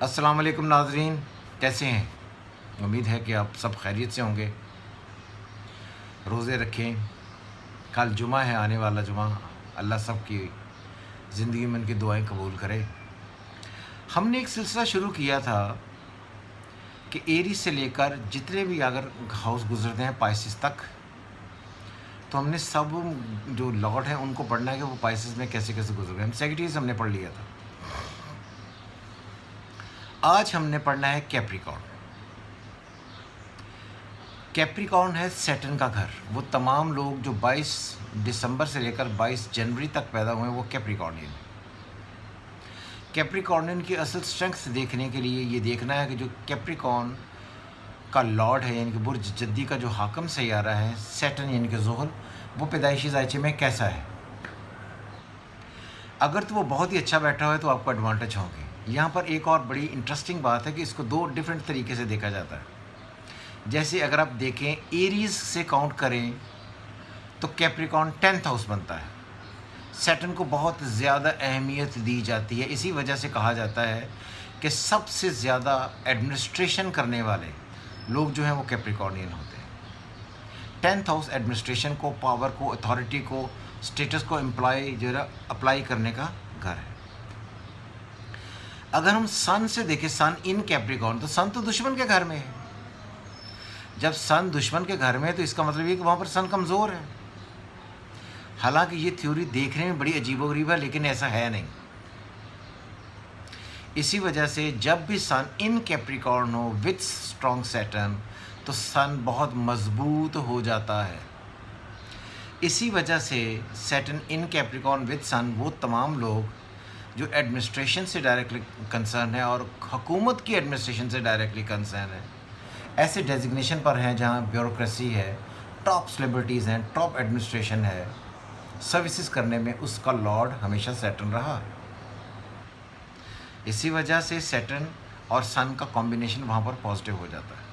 السلام علیکم ناظرین، کیسے ہیں؟ امید ہے کہ آپ سب خیریت سے ہوں گے۔ روزے رکھیں، کل جمعہ ہے، آنے والا جمعہ۔ اللہ سب کی زندگی میں ان کی دعائیں قبول کرے۔ ہم نے ایک سلسلہ شروع کیا تھا کہ ایریز سے لے کر جتنے بھی اگر ہاؤس گزرتے ہیں پائسس تک، تو ہم نے سب جو لارڈ ہیں ان کو پڑھنا ہے کہ وہ پائسس میں کیسے کیسے گزر گئے۔ سیگیٹیز ہم نے پڑھ لیا تھا۔ آج ہم نے پڑھنا ہے کیپریکارن۔ کیپریکارن ہے سیٹرن کا گھر۔ وہ تمام لوگ جو 22 دسمبر سے لے کر 22 جنوری تک پیدا ہوئے ہیں وہ کیپریکارنین ہیں۔ کیپریکارنین کی اصل اسٹرنگتھ دیکھنے کے لیے یہ دیکھنا ہے کہ جو کیپریکارن کا لارڈ ہے یعنی کہ برج جدی کا جو حاکم سیارہ ہے سیٹرن یعنی کہ زحل، وہ پیدائشی ذائچے میں کیسا ہے۔ اگر تو وہ بہت ہی اچھا بیٹھا ہوا ہے تو آپ کو ایڈوانٹیج ہوں گے۔ یہاں پر ایک اور بڑی انٹرسٹنگ بات ہے کہ اس کو دو ڈیفرنٹ طریقے سے دیکھا جاتا ہے۔ جیسے اگر آپ دیکھیں ایریز سے کاؤنٹ کریں تو کیپریکارن 10th ہاؤس بنتا ہے۔ سیٹرن کو بہت زیادہ اہمیت دی جاتی ہے، اسی وجہ سے کہا جاتا ہے کہ سب سے زیادہ ایڈمنسٹریشن کرنے والے لوگ جو ہیں وہ کیپریکارنین ہوتے ہیں۔ 10th ہاؤس ایڈمنسٹریشن کو، پاور کو، اتھارٹی کو، اسٹیٹس کو اپلائی کرنے کا گھر ہے۔ اگر ہم سن سے دیکھیں، سن ان کیپریکارن، تو سن تو دشمن کے گھر میں ہے۔ جب سن دشمن کے گھر میں ہے تو اس کا مطلب یہ کہ وہاں پر سن کمزور ہے۔ حالانکہ یہ تھیوری دیکھنے میں بڑی عجیب و غریب ہے لیکن ایسا ہے نہیں۔ اسی وجہ سے جب بھی سن ان کیپریکارن ہو وتھ اسٹرانگ سیٹرن تو سن بہت مضبوط ہو جاتا ہے۔ اسی وجہ سے سیٹرن ان کیپریکارن وتھ سن وہ تمام لوگ جو ایڈمنسٹریشن سے ڈائریکٹلی کنسرن ہے اور حکومت کی ایڈمنسٹریشن سے ڈائریکٹلی کنسرن ہے، ایسے ڈیزگنیشن پر ہیں جہاں بیوروکریسی ہے، ٹاپ سیلیبریٹیز ہیں، ٹاپ ایڈمنسٹریشن ہے، سروسز کرنے میں اس کا لارڈ ہمیشہ سیٹرن رہا ہے۔ اسی وجہ سے سیٹرن اور سن کا کمبینیشن وہاں پر پازیٹیو ہو جاتا ہے۔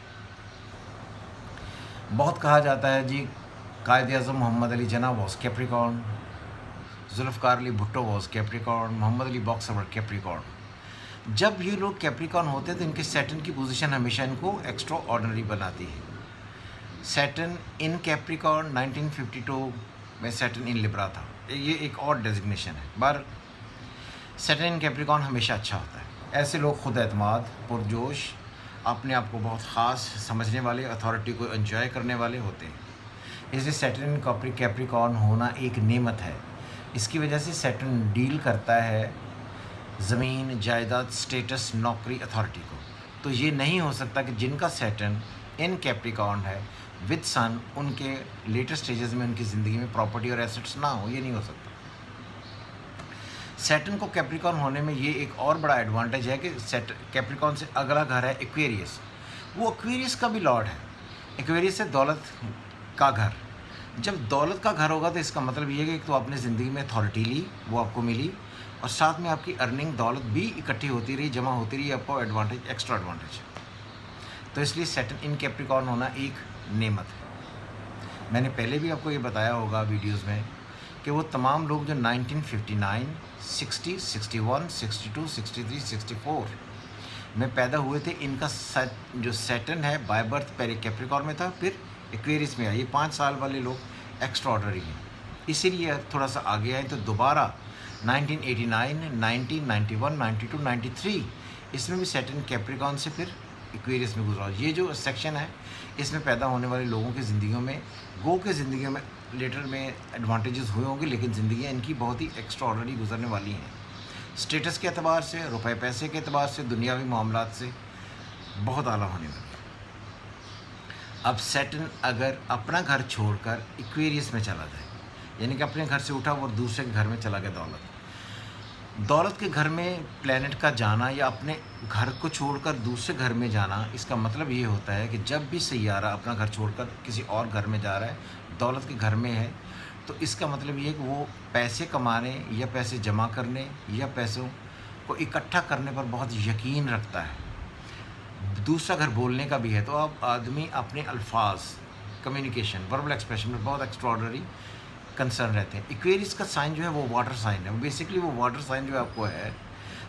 بہت کہا جاتا ہے جی Quaid Azam Muhammad Ali Jinnah was Capricorn, Zulfikar Ali Bhutto was Capricorn, Muhammad Ali boxer Capricorn. جب یہ لوگ کیپریکارن ہوتے ہیں تو ان کے سیٹرن کی پوزیشن ہمیشہ ان کو ایکسٹرا آرڈنری بناتی ہے۔ سیٹرن ان کیپریکارن 1952 میں سیٹرن ان لبرا تھا، یہ ایک اور ڈیزگنیشن ہے۔ سیٹرن ان کیپریکارن ہمیشہ اچھا ہوتا ہے۔ ایسے لوگ خود اعتماد، پرجوش، اپنے آپ کو بہت خاص سمجھنے والے، اتھارٹی کو انجوائے کرنے والے ہوتے ہیں۔ اس لیے سیٹرن کیپریکارن ہونا ایک نعمت ہے۔ اس کی وجہ سے سیٹرن ڈیل کرتا ہے زمین، جائیداد، اسٹیٹس، نوکری، اتھارٹی کو۔ تو یہ نہیں ہو سکتا کہ جن کا سیٹرن ان کیپریکارن ہے وتھ سن ان کے لیٹر سٹیجز میں ان کی زندگی میں پراپرٹی اور ایسٹس نہ ہو، یہ نہیں ہو سکتا۔ سیٹرن کو کیپریکارن ہونے میں یہ ایک اور بڑا ایڈوانٹیج ہے کہ کیپریکارن سے اگلا گھر ہے ایکویریس۔ وہ ایکویریس کا بھی لارڈ ہے۔ ایکویریس سے دولت کا گھر۔ جب دولت کا گھر ہوگا تو اس کا مطلب یہ ہے کہ تو آپ نے زندگی میں اتھارٹی لی، وہ آپ کو ملی، اور ساتھ میں آپ کی ارننگ دولت بھی اکٹھی ہوتی رہی، جمع ہوتی رہی، آپ کو ایڈوانٹیج، ایکسٹرا ایڈوانٹیج ہے۔ تو اس لیے سیٹرن ان کیپریکارن ہونا ایک نعمت ہے۔ میں نے پہلے بھی آپ کو یہ بتایا ہوگا ویڈیوز میں کہ وہ تمام لوگ جو 1959، 60، 61، 62، 63، 64 میں پیدا ہوئے تھے، ان کا جو سیٹرن ہے بائی برتھ پہلے کیپریکارن میں تھا، پھر ایکویریس میں آیا۔ یہ 5 سال والے لوگ ایکسٹرا آرڈنری ہیں۔ اسی لیے تھوڑا سا آگے آئے تو دوبارہ 1989، 90، 91، 92، 93 اس میں بھی سیٹرن کیپریکارن سے پھر ایکویریس میں گزرا۔ یہ جو سیکشن ہے اس میں پیدا ہونے والے لوگوں کی زندگیوں میں زندگیوں میں لیٹر میں ایڈوانٹیجز ہوئے ہوں گے، لیکن زندگیاں ان کی بہت ہی ایکسٹرا آرڈنری گزرنے والی ہیں۔ اسٹیٹس کے اعتبار سے، روپے پیسے کے اعتبار سے، دنیاوی معاملات سے بہت اعلیٰ ہونے والی۔ اب سیٹرن اگر اپنا گھر چھوڑ کر ایکویریس میں چلا جائے، یعنی کہ اپنے گھر سے اٹھا اور دوسرے کے گھر میں چلا گیا، دولت کے گھر میں پلینٹ کا جانا یا اپنے گھر کو چھوڑ کر دوسرے گھر میں جانا، اس کا مطلب یہ ہوتا ہے کہ جب بھی سیارہ اپنا گھر چھوڑ کر کسی اور گھر میں جا رہا ہے، دولت کے گھر میں ہے، تو اس کا مطلب یہ ہے کہ وہ پیسے کمانے یا پیسے جمع کرنے یا پیسوں کو اکٹھا کرنے پر بہت یقین رکھتا ہے۔ دوسرا گھر بولنے کا بھی ہے، تو اب آدمی اپنے الفاظ، کمیونیکیشن، وربل ایکسپریشن میں بہت ایکسٹرا آرڈنری کنسرن رہتے ہیں۔ ایکویریس کا سائن جو ہے وہ واٹر سائن ہے، بیسکلی وہ واٹر سائن جو آپ کو ہے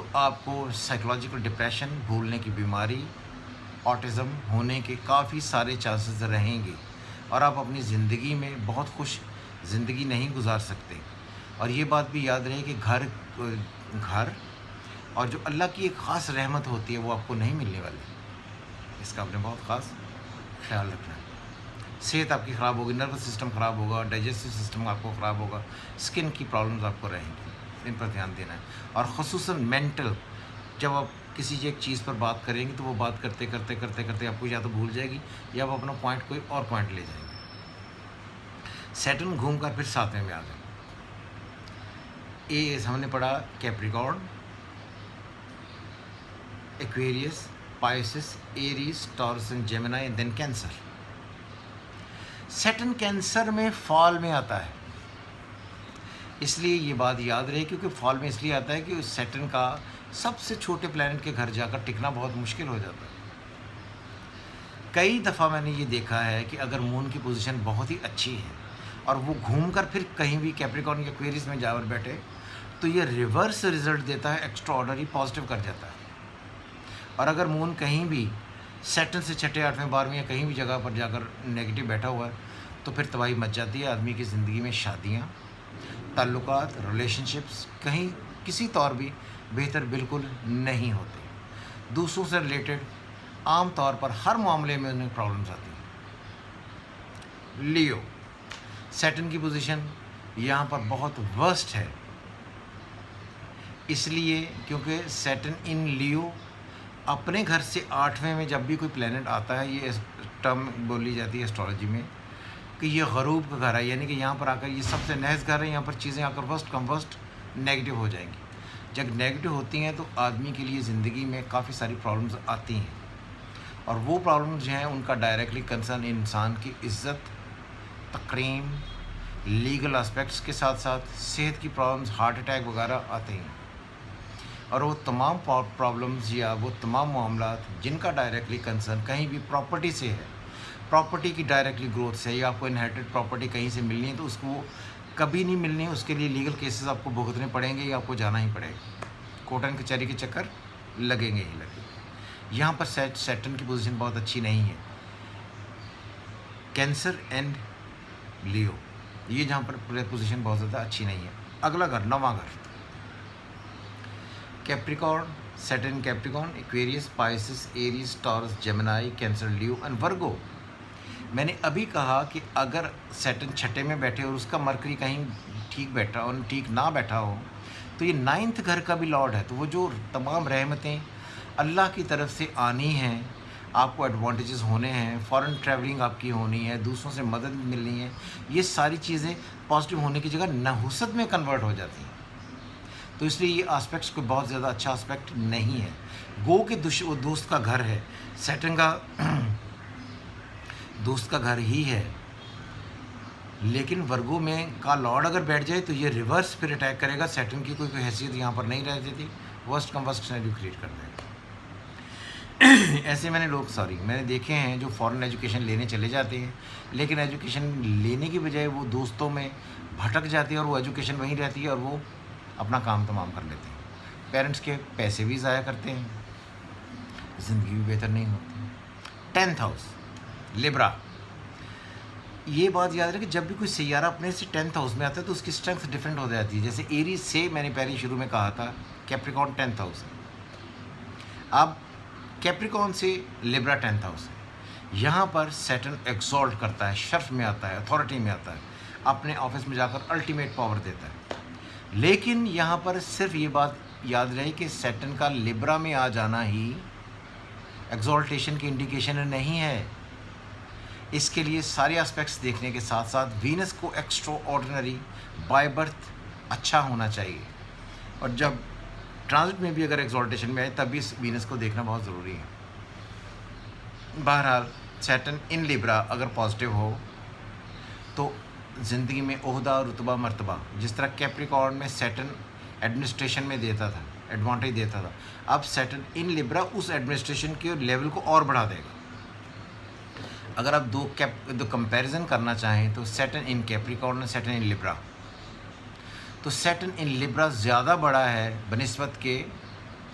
تو آپ کو سائیکولوجیکل ڈپریشن، بھولنے کی بیماری، آٹزم ہونے کے کافی سارے چانسز رہیں گے، اور آپ اپنی زندگی میں بہت خوش زندگی نہیں گزار سکتے۔ اور یہ بات بھی یاد رہے کہ گھر اور جو اللہ کی ایک خاص رحمت ہوتی ہے وہ آپ کو نہیں ملنے والی، اس کا آپ نے بہت خاص خیال رکھنا ہے۔ صحت آپ کی خراب ہوگی، نروس سسٹم خراب ہوگا، ڈائجسٹو سسٹم آپ کو خراب ہوگا، اسکن کی پرابلمز آپ کو رہیں گی، ان پر دھیان دینا ہے۔ اور خصوصاً مینٹل، جب آپ کسی ایک چیز پر بات کریں گے تو وہ بات کرتے کرتے کرتے کرتے آپ کو یا تو بھول جائے گی یا آپ اپنا پوائنٹ کوئی اور پوائنٹ لے جائیں گے۔ سیٹرن گھوم کر پھر 7ویں میں آ گئے۔ ہم نے پڑھا Capricorn, Aquarius, Pisces, Aries, Taurus and Gemini, and then Cancer. Saturn Cancer میں فال میں آتا ہے، اس لیے یہ بات یاد رہے، کیونکہ فال میں اس لیے آتا ہے کہ سیٹرن کا سب سے چھوٹے پلانٹ کے گھر جا کر ٹکنا بہت مشکل ہو جاتا ہے۔ کئی دفعہ میں نے یہ دیکھا ہے کہ اگر مون کی پوزیشن بہت ہی اچھی ہے اور وہ گھوم کر پھر کہیں بھی کیپریکارن یا ایکویریس میں جا کر بیٹھے تو یہ ریورس رزلٹ دیتا ہے، ایکسٹرا آرڈنری پازیٹیو کر جاتا ہے۔ اور اگر مون کہیں بھی سیٹرن سے 6، 8، 12 یا کہیں بھی جگہ پر جا کر نیگیٹو بیٹھا ہوا ہے تو پھر تباہی مچ جاتی ہے۔ آدمی کی زندگی میں شادیاں، تعلقات، ریلیشن شپس کہیں کسی طور بھی بہتر بالکل نہیں ہوتے۔ دوسروں سے ریلیٹڈ عام طور پر ہر معاملے میں انہیں پرابلمس آتی ہیں۔ لیو، سیٹرن کی پوزیشن یہاں پر بہت ورسٹ ہے، اس لیے کیونکہ سیٹرن ان لیو اپنے گھر سے 8ویں میں جب بھی کوئی پلینٹ آتا ہے، یہ ٹرم بولی جاتی ہے ایسٹرالوجی میں کہ یہ غروب کا گھر ہے، یعنی کہ یہاں پر آ کر یہ سب سے نحس گھر ہے، یہاں پر چیزیں آ کر ورسٹ کم ورسٹ نیگیٹو ہو جائیں گی۔ جب نیگیٹو ہوتی ہیں تو آدمی کے لیے زندگی میں کافی ساری پرابلمز آتی ہیں، اور وہ پرابلمز جو ہیں ان کا ڈائریکٹلی کنسرن انسان کی عزت، تقریم، لیگل اسپیکٹس کے ساتھ ساتھ صحت کی پرابلمز، ہارٹ اٹیک وغیرہ آتے ہیں۔ اور وہ تمام پرابلمز یا وہ تمام معاملات جن کا ڈائریکٹلی کنسرن کہیں بھی پراپرٹی سے ہے، پراپرٹی کی ڈائریکٹلی گروتھ سے، یا آپ کو انہیریٹڈ پراپرٹی کہیں سے ملنی ہے تو اس کو کبھی نہیں ملنی، اس کے لیے لیگل کیسز آپ کو بھگتنے پڑیں گے یا آپ کو جانا ہی پڑے گا، کورٹ اینڈ کچہری کے چکر لگیں گے ہی لگیں گے۔ یہاں پر سیٹرن کی پوزیشن بہت اچھی نہیں ہے، کینسر اینڈ لیو یہ جہاں پر پوزیشن بہت زیادہ اچھی نہیں ہے۔ اگلا گھر، 9واں گھر، Capricorn, Saturn Capricorn, Aquarius, Pisces, Aries, Taurus, Gemini, Cancer, Leo and Virgo. میں نے ابھی کہا کہ اگر سیٹرن 6 میں بیٹھے اور اس کا مرکری کہیں ٹھیک بیٹھا اور ٹھیک نہ بیٹھا ہو تو یہ 9th گھر کا بھی لارڈ ہے، تو وہ جو تمام رحمتیں اللہ کی طرف سے آنی ہیں، آپ کو ایڈوانٹیجز ہونے ہیں، فارن ٹریولنگ آپ کی ہونی ہے، دوسروں سے مدد ملنی ہے، یہ ساری چیزیں پازیٹیو ہونے کی جگہ نحوست میں کنورٹ ہو جاتی ہیں۔ تو اس لیے یہ آسپیکٹس کوئی بہت زیادہ اچھا آسپیکٹ نہیں ہے۔ گو کہ وہ دوست کا گھر ہے، سیٹرن کا دوست کا گھر ہی ہے، لیکن ورگو میں کا لارڈ اگر بیٹھ جائے تو یہ ریورس پھر اٹیک کرے گا، سیٹرن کی کوئی حیثیت یہاں پر نہیں رہ جاتی، ورسٹ کم ورسٹ سینیریو کریٹ کر دے گا۔ ایسے میں نے دیکھے ہیں جو فارن ایجوکیشن لینے چلے جاتے ہیں، لیکن ایجوکیشن لینے کی بجائے وہ دوستوں میں بھٹک جاتے ہیں اور وہ ایجوکیشن وہیں رہتی ہے اور وہ اپنا کام تمام کر لیتے ہیں، پیرنٹس کے پیسے بھی ضائع کرتے ہیں، زندگی بھی بہتر نہیں ہوتی۔ 10th ہاؤس، لیبرا، یہ بات یاد رکھیں کہ جب بھی کوئی سیارہ اپنے سے 10th ہاؤس میں آتا ہے تو اس کی اسٹرینتھ ڈفرینٹ ہو جاتی ہے۔ جیسے ایریز سے میں نے پہلے شروع میں کہا تھا کیپریکارن 10th ہاؤس ہے، اب کیپریکارن سے لیبرا 10th ہاؤس ہے۔ یہاں پر سیٹرن ایکزالٹ کرتا ہے، شرف میں آتا ہے، اتھارٹی میں آتا ہے، اپنے آفس میں جا کر الٹیمیٹ پاور دیتا ہے۔ لیکن یہاں پر صرف یہ بات یاد رہے کہ سیٹرن کا لیبرا میں آ جانا ہی ایکزالٹیشن کی انڈیکیشن نہیں ہے، اس کے لیے سارے اسپیکٹس دیکھنے کے ساتھ ساتھ وینس کو ایکسٹرا آرڈنری بائی برتھ اچھا ہونا چاہیے، اور جب ٹرانزٹ میں بھی اگر ایکزالٹیشن میں آئے تب بھی وینس کو دیکھنا بہت ضروری ہے۔ بہرحال سیٹرن ان لیبرا اگر پازیٹیو ہو تو زندگی میں عہدہ، رتبہ، مرتبہ، جس طرح کیپریکارن میں سیٹرن ایڈمنسٹریشن میں دیتا تھا، ایڈوانٹیج دیتا تھا، اب سیٹرن ان لیبرا اس ایڈمنسٹریشن کے لیول کو اور بڑھا دے گا۔ اگر آپ دو کمپیریزن کرنا چاہیں تو سیٹرن ان کیپریکارن اور سیٹرن ان لیبرا، تو سیٹرن ان لیبرا زیادہ بڑا ہے بنسبت کے